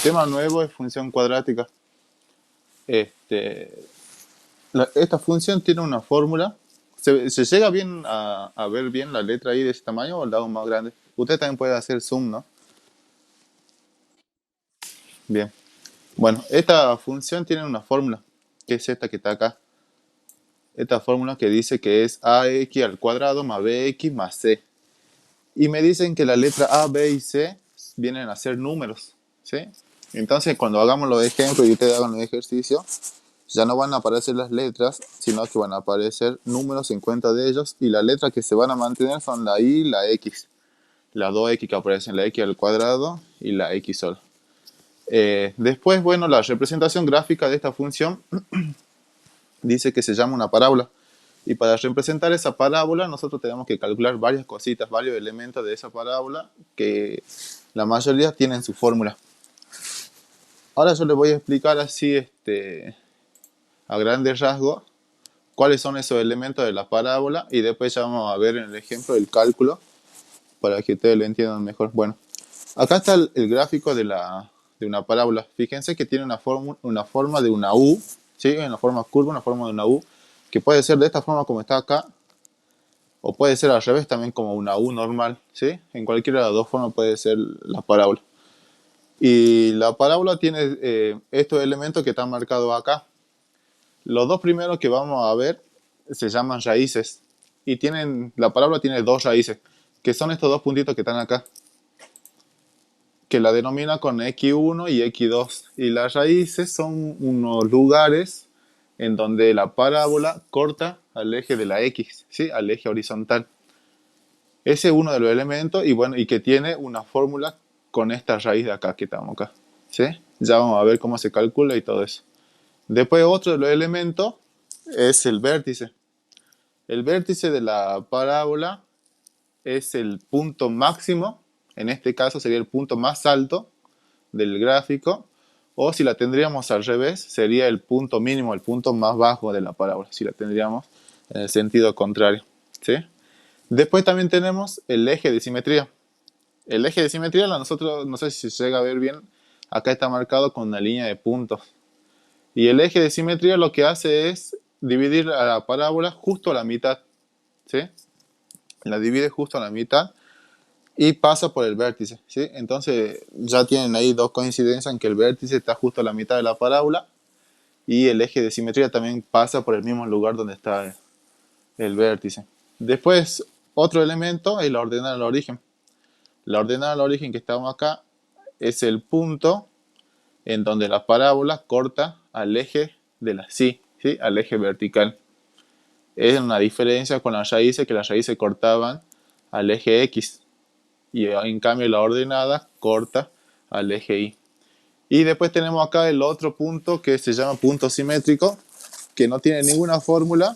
tema nuevo es función cuadrática. Este, esta función tiene una fórmula. ¿Se llega bien a ver bien la letra ahí de ese tamaño o el lado más grande? Usted también puede hacer zoom, ¿no? Bien. Bueno, esta función tiene una fórmula, que es esta que está acá. Esta fórmula que dice que es ax al cuadrado más bx más c. Y me dicen que la letra A, B y C vienen a ser números, ¿sí? Entonces, cuando hagamos los ejemplos y ustedes hagan los ejercicios, ya no van a aparecer las letras, sino que van a aparecer números en cuenta de ellos, y las letras que se van a mantener son la Y y la X. Las dos X que aparecen, la X al cuadrado y la X sola. Después, bueno, la representación gráfica de esta función dice que se llama una parábola. Y para representar esa parábola, nosotros tenemos que calcular varias cositas, varios elementos de esa parábola, que la mayoría tienen su fórmula. Ahora yo les voy a explicar así, a grandes rasgos, cuáles son esos elementos de la parábola, y después ya vamos a ver en el ejemplo del cálculo para que ustedes lo entiendan mejor. Bueno, acá está el gráfico de una parábola. Fíjense que tiene una forma de una U, ¿sí? Una forma curva, una forma de una U, que puede ser de esta forma como está acá, o puede ser al revés también como una U normal, ¿sí? En cualquiera de las dos formas puede ser la parábola. Y la parábola tiene estos elementos que están marcados acá. Los dos primeros que vamos a ver se llaman raíces. Y la parábola tiene dos raíces, que son estos dos puntitos que están acá, que la denomina con x1 y x2. Y las raíces son unos lugares en donde la parábola corta al eje de la x, ¿sí? Al eje horizontal. Ese es uno de los elementos, y bueno, y que tiene una fórmula con esta raíz de acá que estamos acá, ¿sí? Ya vamos a ver cómo se calcula y todo eso. Después otro de los elementos es el vértice. El vértice de la parábola es el punto máximo, en este caso sería el punto más alto del gráfico, o si la tendríamos al revés, sería el punto mínimo, el punto más bajo de la parábola, si la tendríamos en el sentido contrario, ¿sí? Después también tenemos el eje de simetría. El eje de simetría, nosotros, no sé si se llega a ver bien, acá está marcado con una línea de puntos. Y el eje de simetría lo que hace es dividir a la parábola justo a la mitad, ¿sí? La divide justo a la mitad y pasa por el vértice, ¿sí? Entonces ya tienen ahí dos coincidencias en que el vértice está justo a la mitad de la parábola, y el eje de simetría también pasa por el mismo lugar donde está el vértice. Después, otro elemento es la ordenada del origen. La ordenada del origen que estamos acá es el punto en donde la parábola corta al eje de la ¿sí? Al eje vertical. Es una diferencia con las raíces, que las raíces cortaban al eje X, y en cambio la ordenada corta al eje Y. Y después tenemos acá el otro punto que se llama punto simétrico, que no tiene ninguna fórmula,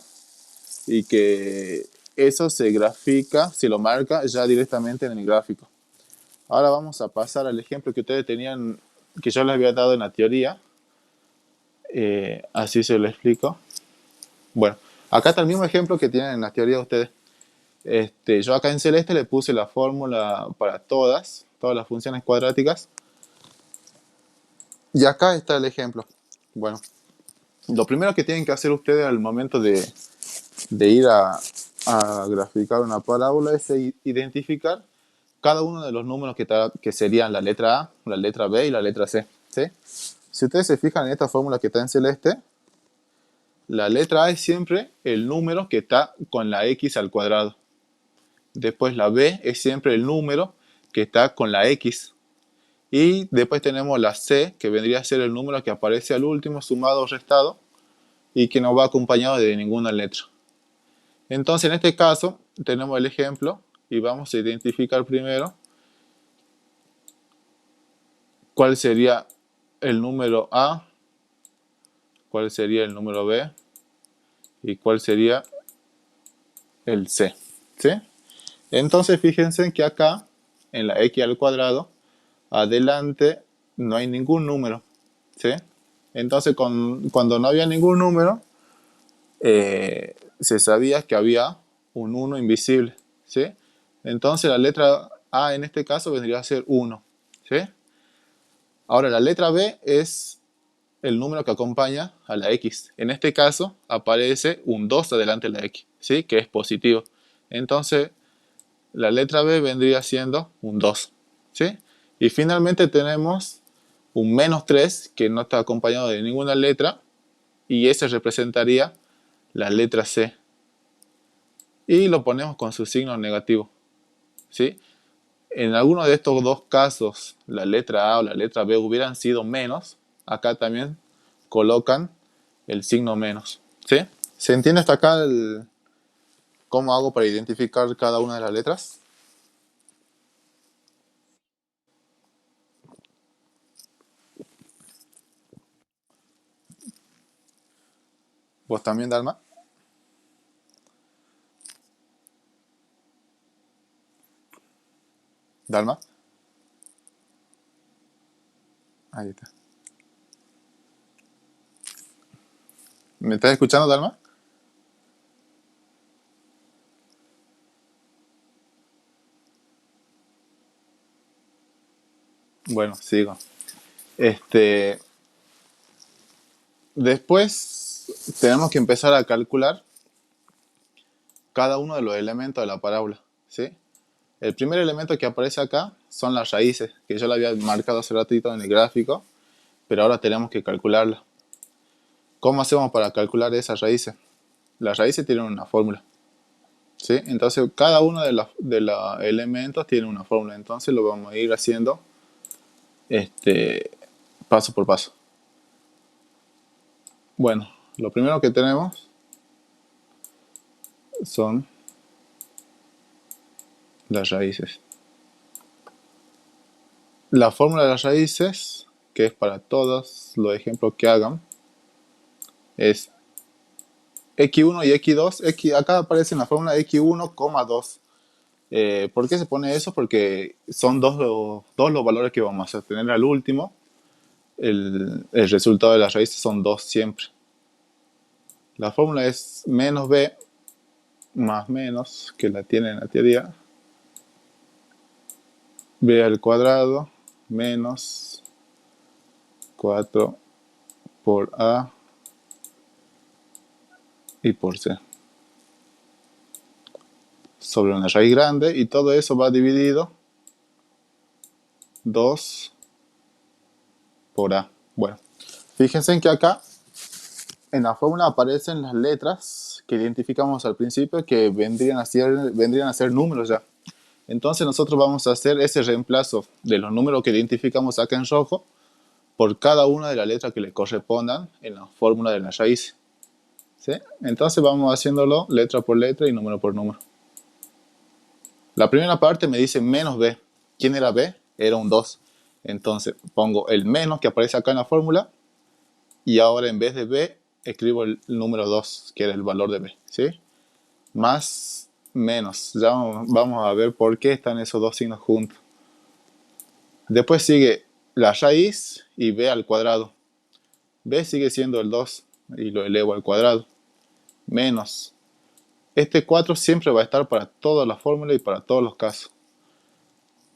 y que eso se grafica, se lo marca ya directamente en el gráfico. Ahora vamos a pasar al ejemplo que ustedes tenían, que yo les había dado en la teoría. Así se lo explico. Bueno, acá está el mismo ejemplo que tienen en la teoría de ustedes. Yo acá en celeste le puse la fórmula para todas las funciones cuadráticas. Y acá está el ejemplo. Bueno, lo primero que tienen que hacer ustedes al momento de ir a graficar una parábola es identificar cada uno de los números que serían la letra A, la letra B y la letra C, ¿sí? Si ustedes se fijan en esta fórmula que está en celeste, la letra A es siempre el número que está con la X al cuadrado. Después la B es siempre el número que está con la X. Y después tenemos la C, que vendría a ser el número que aparece al último, sumado o restado, y que no va acompañado de ninguna letra. Entonces, en este caso, tenemos el ejemplo y vamos a identificar primero cuál sería el número A, cuál sería el número B y cuál sería el C, ¿sí? Entonces, fíjense que acá, en la X al cuadrado, adelante no hay ningún número, ¿sí? Entonces, cuando no había ningún número, se sabía que había un 1 invisible, ¿sí? Entonces la letra A en este caso vendría a ser 1, ¿sí? Ahora, la letra B es el número que acompaña a la X. En este caso, aparece un 2 adelante de la X, ¿sí? Que es positivo. Entonces, la letra B vendría siendo un 2, ¿sí? Y finalmente tenemos un menos 3 que no está acompañado de ninguna letra, y ese representaría la letra C. Y lo ponemos con su signo negativo, ¿sí? En alguno de estos dos casos, la letra A o la letra B hubieran sido menos, acá también colocan el signo menos, ¿sí? ¿Se entiende hasta acá cómo hago para identificar cada una de las letras? ¿Vos también, Dalma? ¿Dalma? Ahí está. ¿Me estás escuchando, Dalma? Bueno, sigo. Este, después tenemos que empezar a calcular cada uno de los elementos de la parábola, ¿sí? El primer elemento que aparece acá son las raíces, que yo lo había marcado hace ratito en el gráfico, pero ahora tenemos que calcularla. ¿Cómo hacemos para calcular esas raíces? Las raíces tienen una fórmula, ¿sí? Entonces cada uno de los elementos tiene una fórmula, entonces lo vamos a ir haciendo este, paso por paso. Bueno, lo primero que tenemos son las raíces. La fórmula de las raíces, que es para todos los ejemplos que hagan, es x1 y x2. Acá aparece en la fórmula x1, 2. ¿Por qué se pone eso? Porque son dos los valores que vamos a tener al último. El resultado de las raíces son 2 siempre. La fórmula es menos b más menos, que la tiene en la teoría, b al cuadrado menos 4 por a y por c sobre una raíz grande, y todo eso va dividido 2 por a. Bueno, fíjense en que acá en la fórmula aparecen las letras que identificamos al principio, que vendrían a ser números ya. Entonces nosotros vamos a hacer ese reemplazo de los números que identificamos acá en rojo por cada una de las letras que le correspondan en la fórmula de la raíz, ¿sí? Entonces vamos haciéndolo letra por letra y número por número. La primera parte me dice menos b. ¿Quién era b? Era un 2. Entonces pongo el menos que aparece acá en la fórmula, y ahora en vez de b escribo el número 2, que era el valor de b, ¿sí? Más menos. Ya vamos a ver por qué están esos dos signos juntos. Después sigue la raíz y b al cuadrado. B sigue siendo el 2 y lo elevo al cuadrado. Menos. Este 4 siempre va a estar para todas las fórmulas y para todos los casos.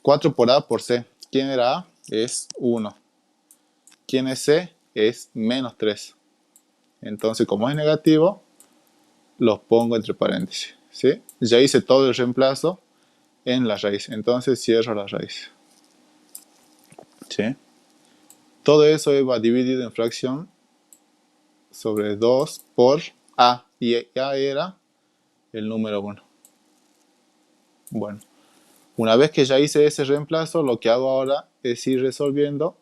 4 por A por C. ¿Quién era A? Es 1. ¿Quién es C? Es menos 3. Entonces, como es negativo, los pongo entre paréntesis, ¿sí? Ya hice todo el reemplazo en la raíz. Entonces cierro la raíz, ¿sí? Todo eso va dividido en fracción sobre 2 por A. Y A era el número 1. Bueno, una vez que ya hice ese reemplazo, lo que hago ahora es ir resolviendo.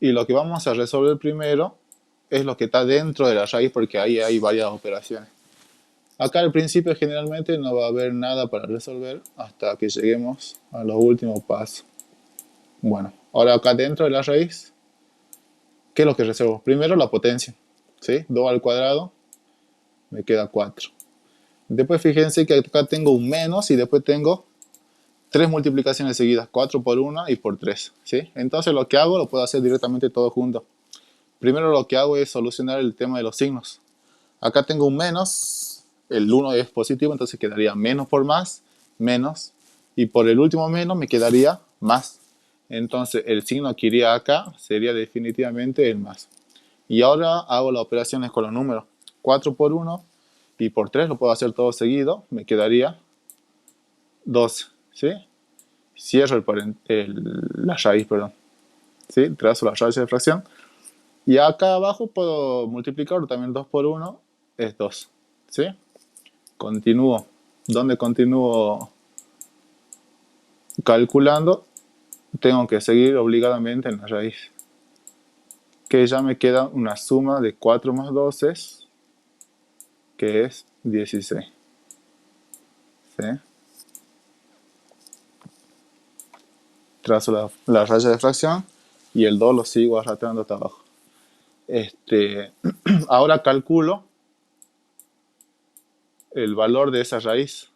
Y lo que vamos a resolver primero es lo que está dentro de la raíz, porque ahí hay varias operaciones. Acá al principio generalmente no va a haber nada para resolver hasta que lleguemos a los últimos pasos. Bueno, ahora acá dentro de la raíz, ¿qué es lo que resuelvo? Primero la potencia, ¿sí? 2 al cuadrado me queda 4. Después fíjense que acá tengo un menos y después tengo 3 multiplicaciones seguidas, 4 por 1 y por 3, ¿sí? Entonces lo que hago lo puedo hacer directamente todo junto. Primero lo que hago es solucionar el tema de los signos. Acá tengo un menos, el 1 es positivo, entonces quedaría menos por más, menos, y por el último menos me quedaría más. Entonces el signo que iría acá sería definitivamente el más. Y ahora hago las operaciones con los números 4 por 1 y por 3, lo puedo hacer todo seguido, me quedaría 12, ¿sí? Cierro la raíz, perdón, ¿sí? Trazo la raíz de fracción. Y acá abajo puedo multiplicar también 2 por 1 es 2, ¿sí? Continúo. ¿Dónde continúo calculando? Tengo que seguir obligadamente en la raíz. Que ya me queda una suma de 4 más 12, que es 16. ¿Sí? Trazo la raya de fracción y el 2 lo sigo arrastrando hasta abajo. Ahora calculo el valor de esa raíz,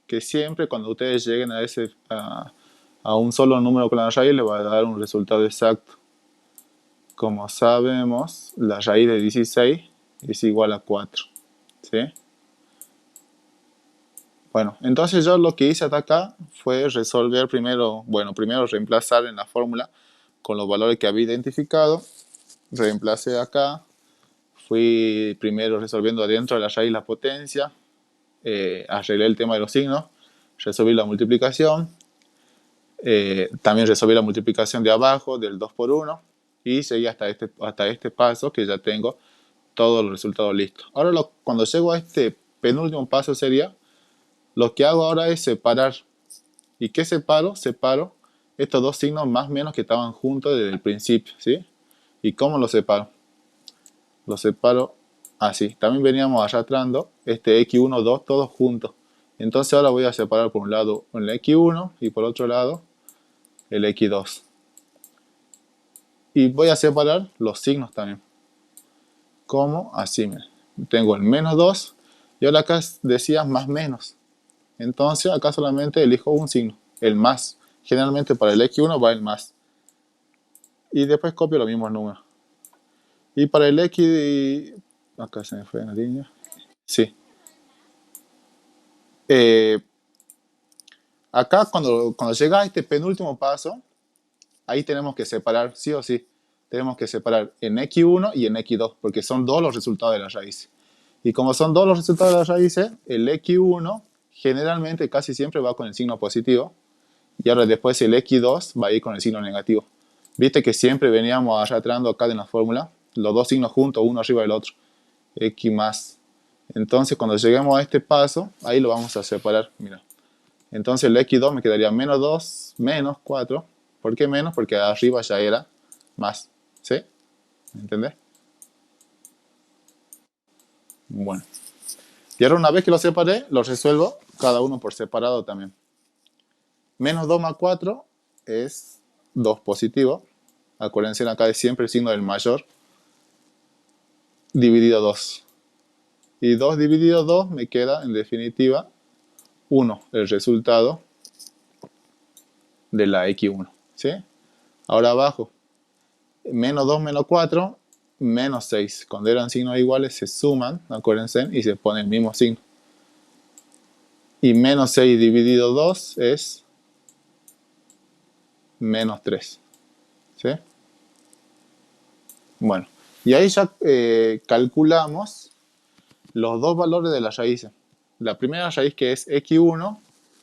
que siempre cuando ustedes lleguen a un solo número con la raíz le va a dar un resultado exacto. Como sabemos, la raíz de 16 es igual a 4, ¿sí? Bueno, entonces yo lo que hice hasta acá fue resolver primero reemplazar en la fórmula con los valores que había identificado. Reemplacé acá, fui primero resolviendo adentro de la raíz la potencia, arreglé el tema de los signos, resolví la multiplicación, también resolví la multiplicación de abajo del 2 por 1 y seguí hasta este paso que ya tengo todos los resultados listos. Ahora cuando llego a este penúltimo paso sería, lo que hago ahora es separar. ¿Y qué separo? Separo estos dos signos más o menos que estaban juntos desde el principio, ¿sí? ¿Y cómo los separo? Los separo así. También veníamos arrastrando este x1, 2, todos juntos. Entonces ahora voy a separar por un lado el x1 y por otro lado el x2. Y voy a separar los signos también. ¿Cómo? Así, miren. Tengo el menos 2 y ahora acá decía más menos. Entonces acá solamente elijo un signo, el más. Generalmente para el x1 va el más. Y después copio los mismos números. Y para el x... Acá se me fue en la línea. Sí. Acá cuando llega a este penúltimo paso, ahí tenemos que separar, sí o sí. Tenemos que separar en x1 y en x2, porque son dos los resultados de la raíz. Y como son dos los resultados de las raíces, el x1 generalmente casi siempre va con el signo positivo. Y ahora después el x2 va a ir con el signo negativo. Viste que siempre veníamos arrastrando acá en la fórmula los dos signos juntos, uno arriba del otro. X más. Entonces cuando lleguemos a este paso, ahí lo vamos a separar. Mira. Entonces el x2 me quedaría menos 2, menos 4. ¿Por qué menos? Porque arriba ya era más. ¿Sí? ¿Entendés? Bueno. Y ahora una vez que lo separé, los resuelvo cada uno por separado también. Menos 2 más 4 es 2 positivo. Acuérdense, acá es siempre el signo del mayor. Dividido 2. Y 2 dividido 2 me queda, en definitiva, 1, el resultado de la x1. ¿Sí? Ahora abajo, menos 2 menos 4, menos 6. Cuando eran signos iguales se suman, acuérdense, y se pone el mismo signo. Y menos 6 dividido 2 es menos 3. ¿Sí? Bueno, y ahí ya calculamos los dos valores de las raíces. La primera raíz, que es x1,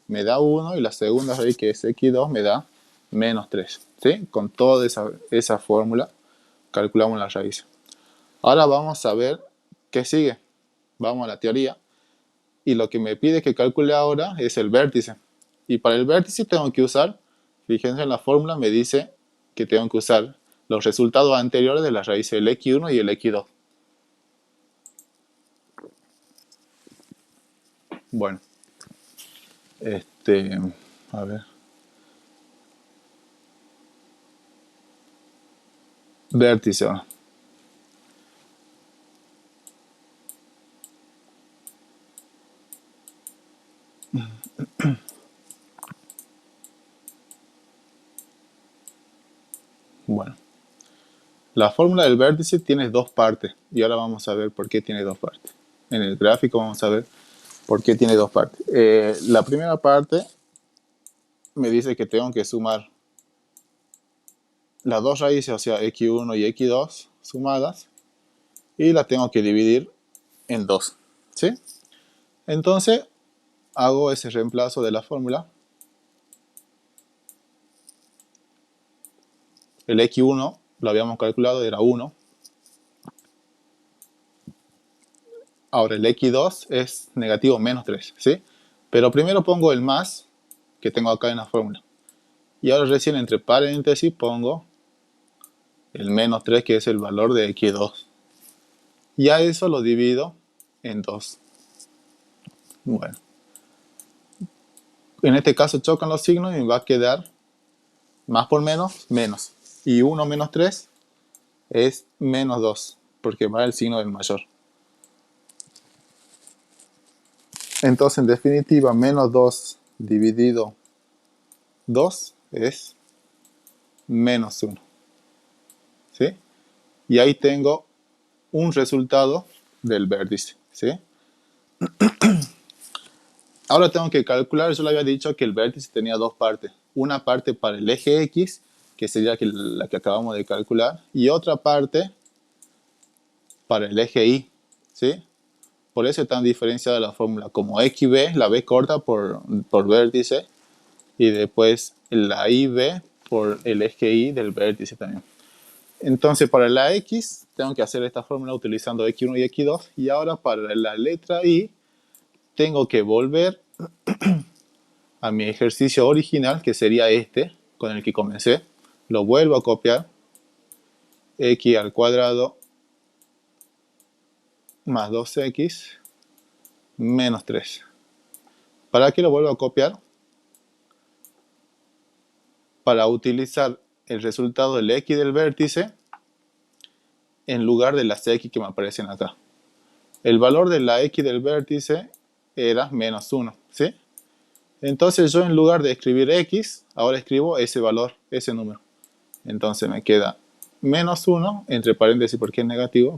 me da 1, y la segunda raíz, que es x2, me da menos 3. ¿Sí? Con toda esa fórmula calculamos la raíz. Ahora vamos a ver qué sigue. Vamos a la teoría. Y lo que me pide que calcule ahora es el vértice. Y para el vértice tengo que usar, fíjense en la fórmula, me dice que tengo que usar los resultados anteriores de las raíces del x1 y el x2. Bueno, a ver. Vértice. Bueno, la fórmula del vértice tiene dos partes y ahora vamos a ver por qué tiene dos partes. En el gráfico vamos a ver por qué tiene dos partes. La primera parte me dice que tengo que sumar las dos raíces, o sea, x1 y x2 sumadas, y las tengo que dividir en 2, ¿sí? Entonces, hago ese reemplazo de la fórmula. El x1 lo habíamos calculado, era 1. Ahora el x2 es negativo menos 3, ¿sí? Pero primero pongo el más que tengo acá en la fórmula. Y ahora recién entre paréntesis pongo el menos 3, que es el valor de x2. Y a eso lo divido en 2. Bueno, en este caso chocan los signos y me va a quedar más por menos, menos. Y 1 menos 3 es menos 2, porque va el signo del mayor. Entonces, en definitiva, menos 2 dividido 2 es menos 1. ¿Sí? Y ahí tengo un resultado del vértice. ¿Sí? Ahora tengo que calcular, yo le había dicho que el vértice tenía dos partes. Una parte para el eje X, que sería la que acabamos de calcular, y otra parte para el eje Y. ¿Sí? Por eso está diferenciada la fórmula como XB, la B corta por vértice, y después la IB por el eje Y del vértice también. Entonces, para la X, tengo que hacer esta fórmula utilizando X1 y X2. Y ahora para la letra Y, tengo que volver a mi ejercicio original, que sería este, con el que comencé. Lo vuelvo a copiar. X al cuadrado más 2x menos 3. ¿Para qué lo vuelvo a copiar? Para utilizar el resultado del X del vértice en lugar de las X que me aparecen acá. El valor de la X del vértice era menos 1, ¿sí? Entonces yo en lugar de escribir X, ahora escribo ese valor, ese número. Entonces me queda menos 1, entre paréntesis porque es negativo,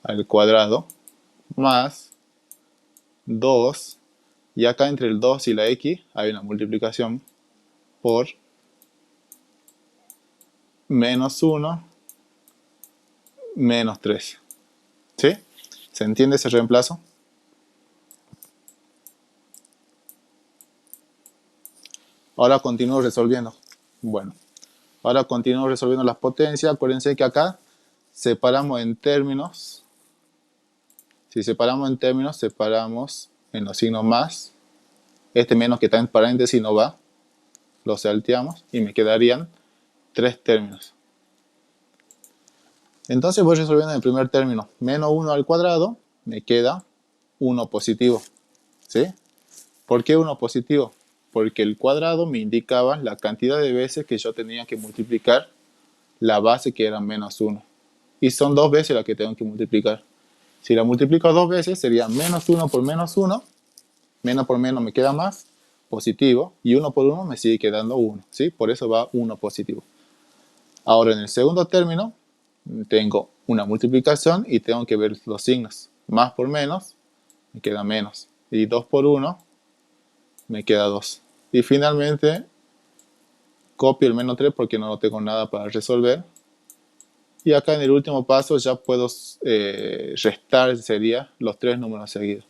al cuadrado, más 2, y acá entre el 2 y la X hay una multiplicación por menos 1, menos 3. ¿Sí? ¿Se entiende ese reemplazo? Ahora continúo resolviendo. Bueno, ahora continúo resolviendo las potencias. Acuérdense que acá separamos en términos. Si separamos en términos, separamos en los signos más. Este menos que está en paréntesis no va. Lo salteamos y me quedarían 3 términos. Entonces voy resolviendo en el primer término. Menos 1 al cuadrado, me queda 1 positivo. ¿Sí? ¿Por qué 1 positivo? Porque el cuadrado me indicaba la cantidad de veces que yo tenía que multiplicar la base, que era menos 1. Y son 2 veces la que tengo que multiplicar. Si la multiplico 2 veces sería menos 1 por menos 1. Menos por menos me queda más, positivo. Y 1 por 1 me sigue quedando 1. ¿Sí? Por eso va 1 positivo. Ahora en el segundo término tengo una multiplicación y tengo que ver los signos. Más por menos me queda menos. Y 2 por 1 me queda 2. Y finalmente copio el menos 3 porque no tengo nada para resolver. Y acá en el último paso ya puedo restar, sería los 3 números seguidos.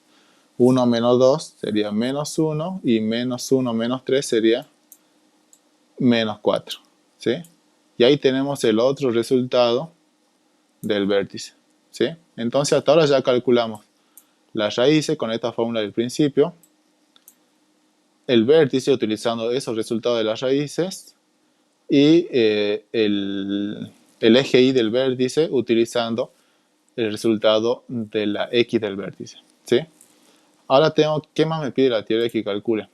1 menos 2 sería menos 1 y menos 1 menos 3 sería menos 4. ¿Sí? Y ahí tenemos el otro resultado del vértice. ¿Sí? Entonces hasta ahora ya calculamos las raíces con esta fórmula del principio, el vértice utilizando esos resultados de las raíces y el eje Y del vértice utilizando el resultado de la X del vértice. ¿Sí? Ahora ¿qué más me pide la teoría que calcule?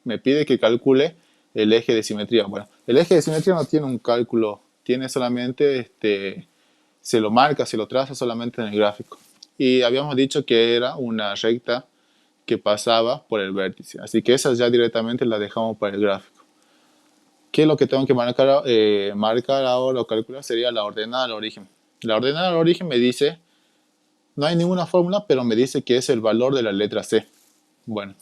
Me pide que calcule el eje de simetría. Bueno, el eje de simetría no tiene un cálculo, tiene solamente, se lo marca, se lo traza solamente en el gráfico. Y habíamos dicho que era una recta que pasaba por el vértice. Así que esa ya directamente la dejamos para el gráfico. ¿Qué es lo que tengo que marcar ahora o calcular? Sería la ordenada al origen. La ordenada al origen me dice, no hay ninguna fórmula, pero me dice que es el valor de la letra C. Bueno,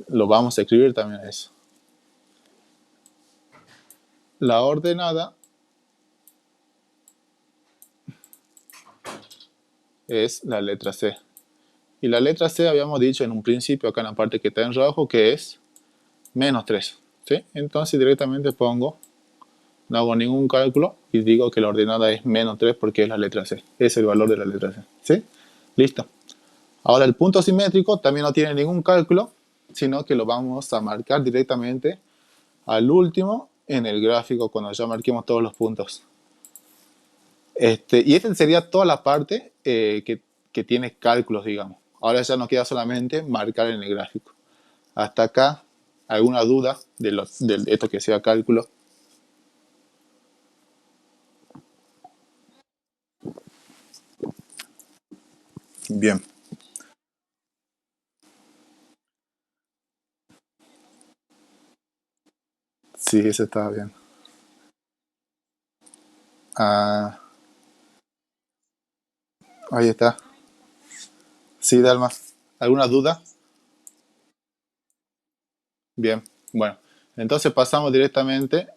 lo vamos a escribir también a eso. la ordenada es la letra C. Y la letra C habíamos dicho en un principio, acá en la parte que está en rojo, que es menos 3. ¿Sí? Entonces directamente pongo, no hago ningún cálculo y digo que la ordenada es menos 3 porque es la letra C. Es el valor de la letra C. ¿Sí? Listo. Ahora el punto simétrico también no tiene ningún cálculo, sino que lo vamos a marcar directamente al último en el gráfico cuando ya marquemos todos los puntos. Y esta sería toda la parte que tiene cálculos, digamos. Ahora ya nos queda solamente marcar en el gráfico. Hasta acá, ¿alguna duda de esto que sea cálculo? Bien, sí, eso estaba bien. Ah, ahí está. Sí, Dalma. ¿Alguna duda? Bien, bueno. Entonces pasamos directamente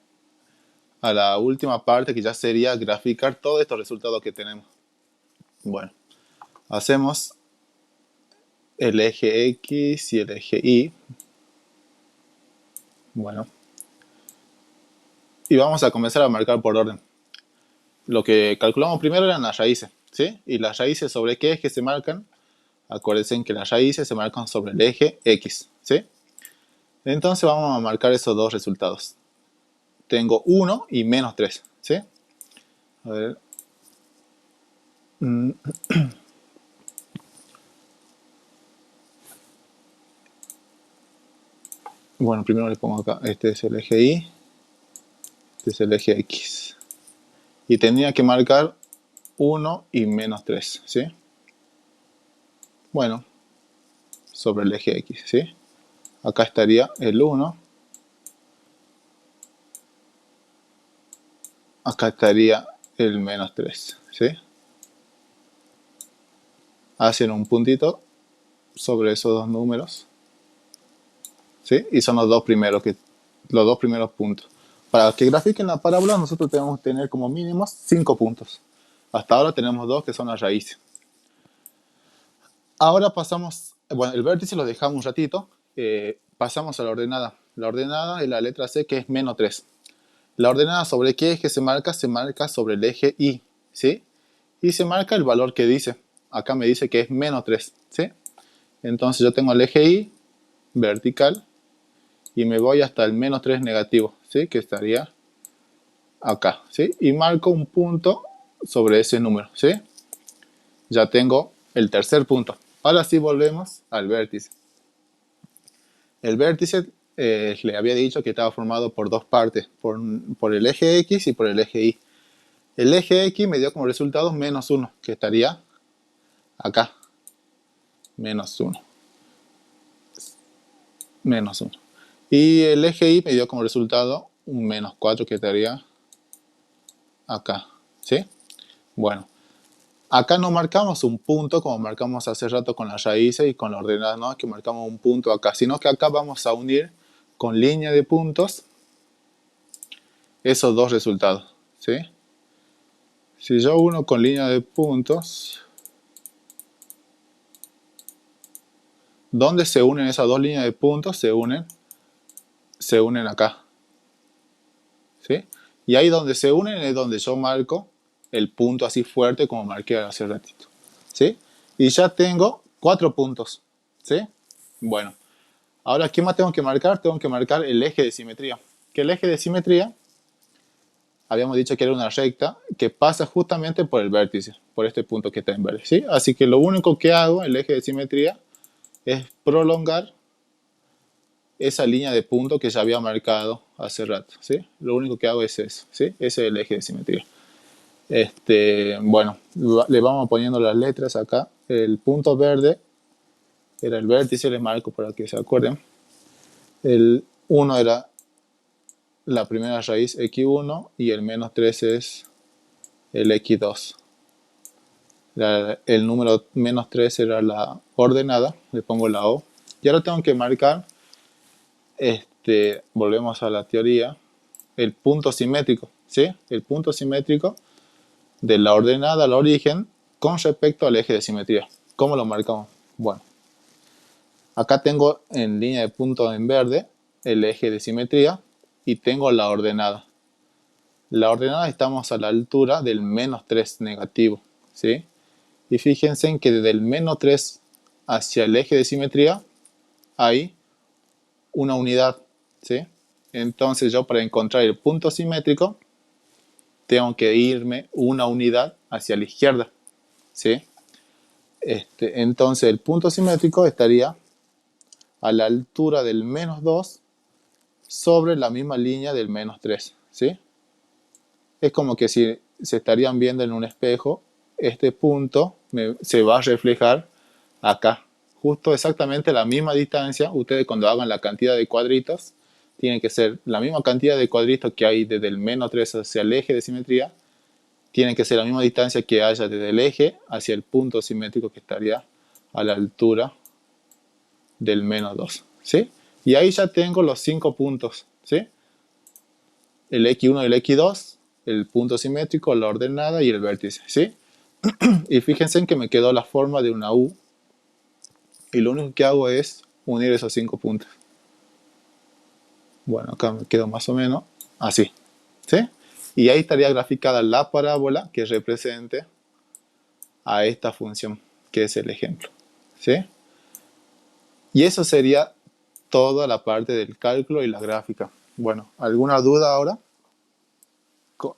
a la última parte que ya sería graficar todos estos resultados que tenemos. Bueno, hacemos el eje X y el eje Y. Bueno, y vamos a comenzar a marcar por orden. Lo que calculamos primero eran las raíces, ¿sí? Y las raíces sobre qué eje se marcan. Acuérdense que las raíces se marcan sobre el eje X, ¿sí? Entonces vamos a marcar esos dos resultados. Tengo 1 y menos 3, ¿sí? A ver. Bueno, primero le pongo acá. Este es el eje Y. Este es el eje X. Y tendría que marcar 1 y menos 3, ¿sí? Bueno, sobre el eje X, ¿sí? Acá estaría el 1. Acá estaría el menos 3, ¿sí? Hacen un puntito sobre esos dos números, ¿sí? Y son los dos primeros puntos. Para que grafiquen la parábola, nosotros tenemos que tener como mínimo 5 puntos. Hasta ahora tenemos dos que son las raíces. Ahora pasamos, bueno, el vértice lo dejamos un ratito. Pasamos a la ordenada. La ordenada es la letra C, que es menos 3. La ordenada sobre qué eje se marca sobre el eje Y, ¿sí? Y se marca el valor que dice. Acá me dice que es menos 3, ¿sí? Entonces yo tengo el eje Y vertical y me voy hasta el menos 3 negativo, ¿sí? Que estaría acá, ¿sí? Y marco un punto sobre ese número, ¿sí? Ya tengo el tercer punto. Ahora sí volvemos al vértice. El vértice le había dicho que estaba formado por dos partes, por el eje X y por el eje Y. El eje X me dio como resultado menos 1, que estaría acá. Menos 1. Menos 1. Y el eje Y me dio como resultado un menos 4, que estaría acá. ¿Sí? Bueno, acá no marcamos un punto como marcamos hace rato con las raíces y con la ordenada, ¿no? Que marcamos un punto acá, sino que acá vamos a unir con línea de puntos esos dos resultados, ¿sí? Si yo uno con línea de puntos, ¿dónde se unen esas dos líneas de puntos? Se unen acá, ¿sí? Y ahí donde se unen es donde yo marco el punto así fuerte como marqué hace ratito, ¿sí? Y ya tengo 4 puntos, ¿sí? Bueno, ahora, ¿qué más tengo que marcar? Tengo que marcar el eje de simetría. Que el eje de simetría, habíamos dicho que era una recta que pasa justamente por el vértice, por este punto que está en verde, ¿sí? Así que lo único que hago en el eje de simetría es prolongar esa línea de punto que ya había marcado hace rato, ¿sí? Lo único que hago es eso, ¿sí? Ese es el eje de simetría. Bueno, le vamos poniendo las letras acá. El punto verde era el vértice, les marco para que se acuerden. El 1 era la primera raíz x1 y el menos 3 es el x2. El número menos 3 era la ordenada, le pongo la O. Y ahora tengo que marcar, volvemos a la teoría, el punto simétrico, ¿sí? El punto simétrico de la ordenada al origen con respecto al eje de simetría. ¿Cómo lo marcamos? Bueno, acá tengo en línea de punto en verde el eje de simetría y tengo la ordenada. La ordenada estamos a la altura del menos 3 negativo, ¿sí? Y fíjense en que desde el menos 3 hacia el eje de simetría hay una unidad, ¿sí? Entonces yo para encontrar el punto simétrico tengo que irme una unidad hacia la izquierda, ¿sí? Entonces el punto simétrico estaría a la altura del menos 2 sobre la misma línea del menos 3, ¿sí? Es como que si se estarían viendo en un espejo, este punto se va a reflejar acá. Justo exactamente la misma distancia. Ustedes cuando hagan la cantidad de cuadritos, tiene que ser la misma cantidad de cuadritos que hay desde el menos 3 hacia el eje de simetría. Tiene que ser la misma distancia que haya desde el eje hacia el punto simétrico que estaría a la altura del menos 2, ¿sí? Y ahí ya tengo los 5 puntos, ¿sí? El X1 y el X2, el punto simétrico, la ordenada y el vértice, ¿sí? Y fíjense en que me quedó la forma de una U y lo único que hago es unir esos 5 puntos. Bueno, acá me quedó más o menos así, ¿sí? Y ahí estaría graficada la parábola que represente a esta función, que es el ejemplo, ¿sí? Y eso sería toda la parte del cálculo y la gráfica. Bueno, ¿alguna duda ahora?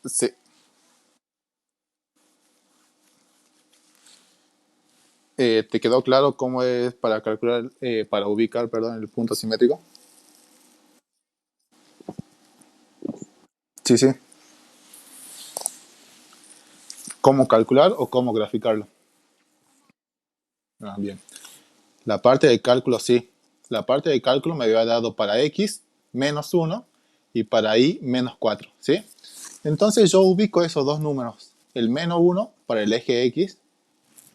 Sí. ¿Te quedó claro cómo es para calcular, para ubicar, perdón, el punto simétrico? Sí, sí. ¿Cómo calcular o cómo graficarlo? Ah, bien. La parte de cálculo, sí. La parte de cálculo me había dado para x menos 1 y para y menos 4, ¿sí? Entonces yo ubico esos dos números, el menos 1 para el eje x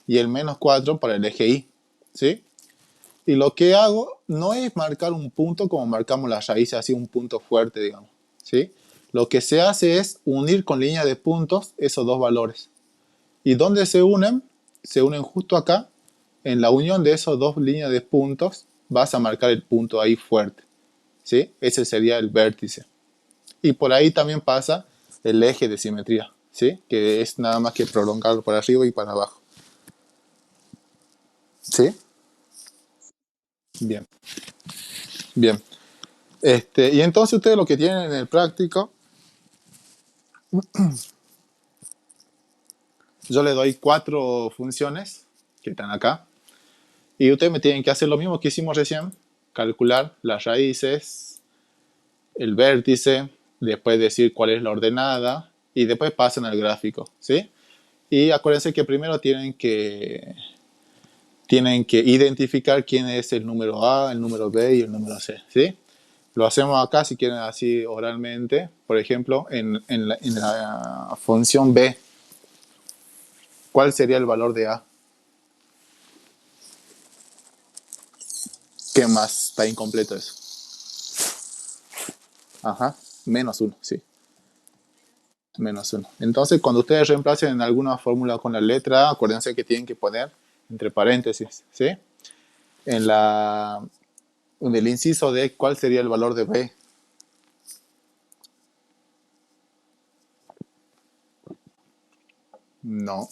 y el menos 4 para el eje y, ¿sí? Y lo que hago no es marcar un punto como marcamos las raíces, así un punto fuerte, digamos, ¿sí? Lo que se hace es unir con línea de puntos esos dos valores. ¿Y dónde se unen? Se unen justo acá. En la unión de esas dos líneas de puntos vas a marcar el punto ahí fuerte, ¿sí? Ese sería el vértice. Y por ahí también pasa el eje de simetría, ¿sí? Que es nada más que prolongarlo para arriba y para abajo. ¿Sí? Bien, bien. Y entonces ustedes lo que tienen en el práctico, yo le doy 4 funciones que están acá. Y ustedes me tienen que hacer lo mismo que hicimos recién, calcular las raíces, el vértice, después decir cuál es la ordenada y después pasan al gráfico, ¿sí? Y acuérdense que primero tienen que identificar quién es el número A, el número B y el número C, ¿sí? Lo hacemos acá si quieren así oralmente, por ejemplo, en la función B, ¿cuál sería el valor de A? ¿Qué más? Está incompleto eso. Ajá, menos 1, sí. Menos 1. Entonces, cuando ustedes reemplacen en alguna fórmula con la letra A, acuérdense que tienen que poner entre paréntesis, ¿sí? En el inciso D, ¿cuál sería el valor de B? No.